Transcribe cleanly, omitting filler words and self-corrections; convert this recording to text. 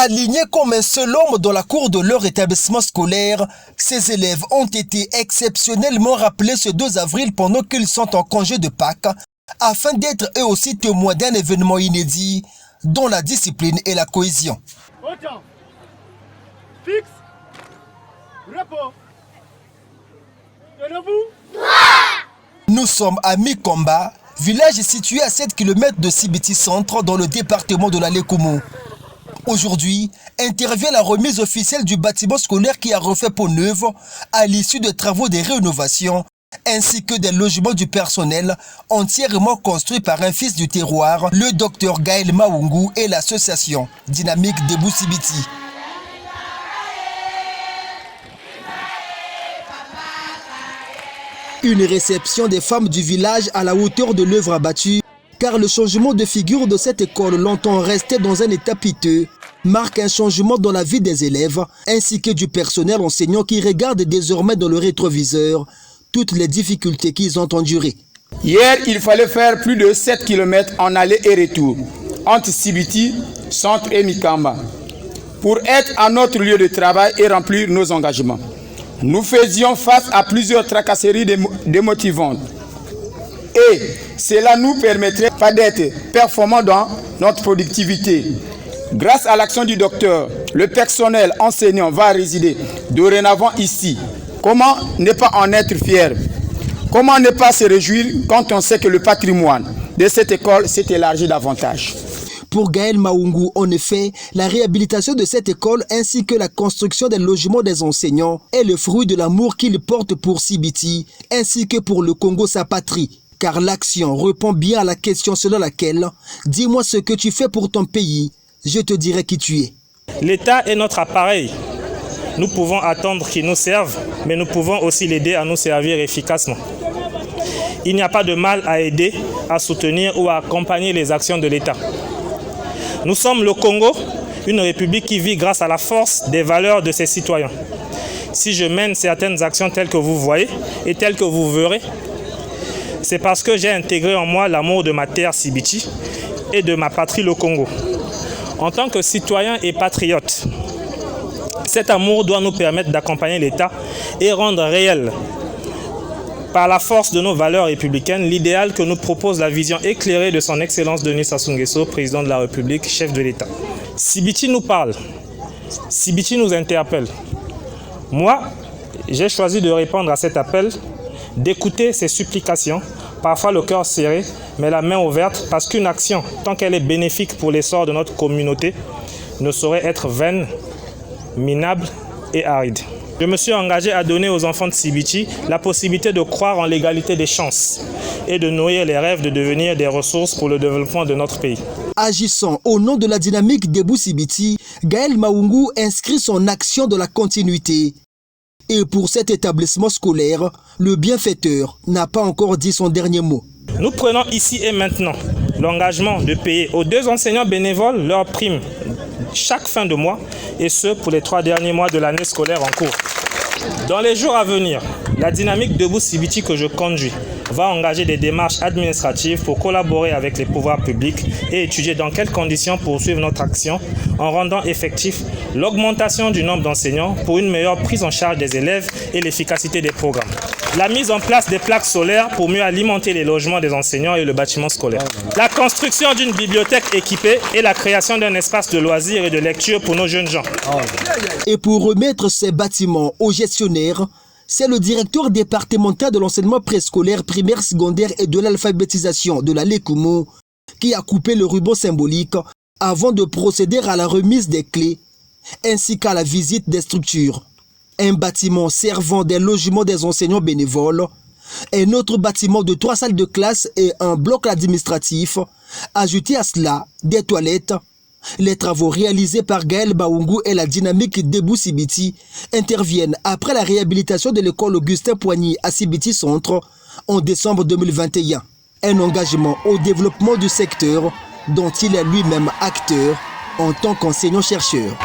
Alignés comme un seul homme dans la cour de leur établissement scolaire, ces élèves ont été exceptionnellement rappelés ce 2 avril pendant qu'ils sont en congé de Pâques, afin d'être eux aussi témoins d'un événement inédit dont la discipline et la cohésion. Autant. Fixe. Repos. Tenez-vous. Nous sommes à Mikomba, village situé à 7 km de Sibiti Centre dans le département de la Lékoumou. Aujourd'hui, intervient la remise officielle du bâtiment scolaire qui a refait peau neuve à l'issue des travaux de rénovation ainsi que des logements du personnel entièrement construits par un fils du terroir, le docteur Gaël Maungu et l'association Dynamique Debout Sibiti. Une réception des femmes du village à la hauteur de l'œuvre abattue, car le changement de figure de cette école longtemps restée dans un état piteux marque un changement dans la vie des élèves ainsi que du personnel enseignant qui regarde désormais dans le rétroviseur toutes les difficultés qu'ils ont endurées. Hier, il fallait faire plus de 7 km en aller et retour entre Sibiti, Centre et Mikamba pour être à notre lieu de travail et remplir nos engagements. Nous faisions face à plusieurs tracasseries démotivantes et cela nous permettrait pas d'être performants dans notre productivité. Grâce à l'action du docteur, le personnel enseignant va résider dorénavant ici. Comment ne pas en être fier? Comment ne pas se réjouir quand on sait que le patrimoine de cette école s'est élargi davantage? Pour Gaël Maungu, en effet, la réhabilitation de cette école ainsi que la construction des logements des enseignants est le fruit de l'amour qu'il porte pour Sibiti ainsi que pour le Congo, sa patrie. Car l'action répond bien à la question selon laquelle « Dis-moi ce que tu fais pour ton pays, je te dirai qui tu es ». L'État est notre appareil. Nous pouvons attendre qu'il nous serve, mais nous pouvons aussi l'aider à nous servir efficacement. Il n'y a pas de mal à aider, à soutenir ou à accompagner les actions de l'État. Nous sommes le Congo, une république qui vit grâce à la force des valeurs de ses citoyens. Si je mène certaines actions telles que vous voyez et telles que vous verrez, c'est parce que j'ai intégré en moi l'amour de ma terre Sibiti et de ma patrie le Congo. En tant que citoyen et patriote, cet amour doit nous permettre d'accompagner l'État et rendre réel, par la force de nos valeurs républicaines, l'idéal que nous propose la vision éclairée de son Excellence Denis Sassou Nguesso, président de la République, chef de l'État. Sibiti nous parle, Sibiti nous interpelle. Moi, j'ai choisi de répondre à cet appel, d'écouter ses supplications, parfois le cœur serré, mais la main ouverte, parce qu'une action, tant qu'elle est bénéfique pour l'essor de notre communauté, ne saurait être vaine, minable et aride. Je me suis engagé à donner aux enfants de Sibiti la possibilité de croire en l'égalité des chances et de nourrir les rêves de devenir des ressources pour le développement de notre pays. Agissant au nom de la dynamique Debout Sibiti, Gaël Maungu inscrit son action dans la continuité. Et pour cet établissement scolaire, le bienfaiteur n'a pas encore dit son dernier mot. Nous prenons ici et maintenant l'engagement de payer aux 2 enseignants bénévoles leurs primes chaque fin de mois, et ce pour les 3 derniers mois de l'année scolaire en cours. Dans les jours à venir, la dynamique Debout Sibiti que je conduis va engager des démarches administratives pour collaborer avec les pouvoirs publics et étudier dans quelles conditions poursuivre notre action en rendant effectif l'augmentation du nombre d'enseignants pour une meilleure prise en charge des élèves et l'efficacité des programmes. La mise en place des plaques solaires pour mieux alimenter les logements des enseignants et le bâtiment scolaire. La construction d'une bibliothèque équipée et la création d'un espace de loisirs et de lecture pour nos jeunes gens. Et pour remettre ces bâtiments aux gestionnaires, c'est le directeur départemental de l'enseignement préscolaire, primaire, secondaire et de l'alphabétisation de la Lékoumou qui a coupé le ruban symbolique avant de procéder à la remise des clés ainsi qu'à la visite des structures. Un bâtiment servant des logements des enseignants bénévoles, un autre bâtiment de 3 salles de classe et un bloc administratif, ajouté à cela des toilettes. Les travaux réalisés par Gaël Maungu et la dynamique Debout Sibiti interviennent après la réhabilitation de l'école Augustin Poigny à Sibiti Centre en décembre 2021. Un engagement au développement du secteur dont il est lui-même acteur en tant qu'enseignant-chercheur.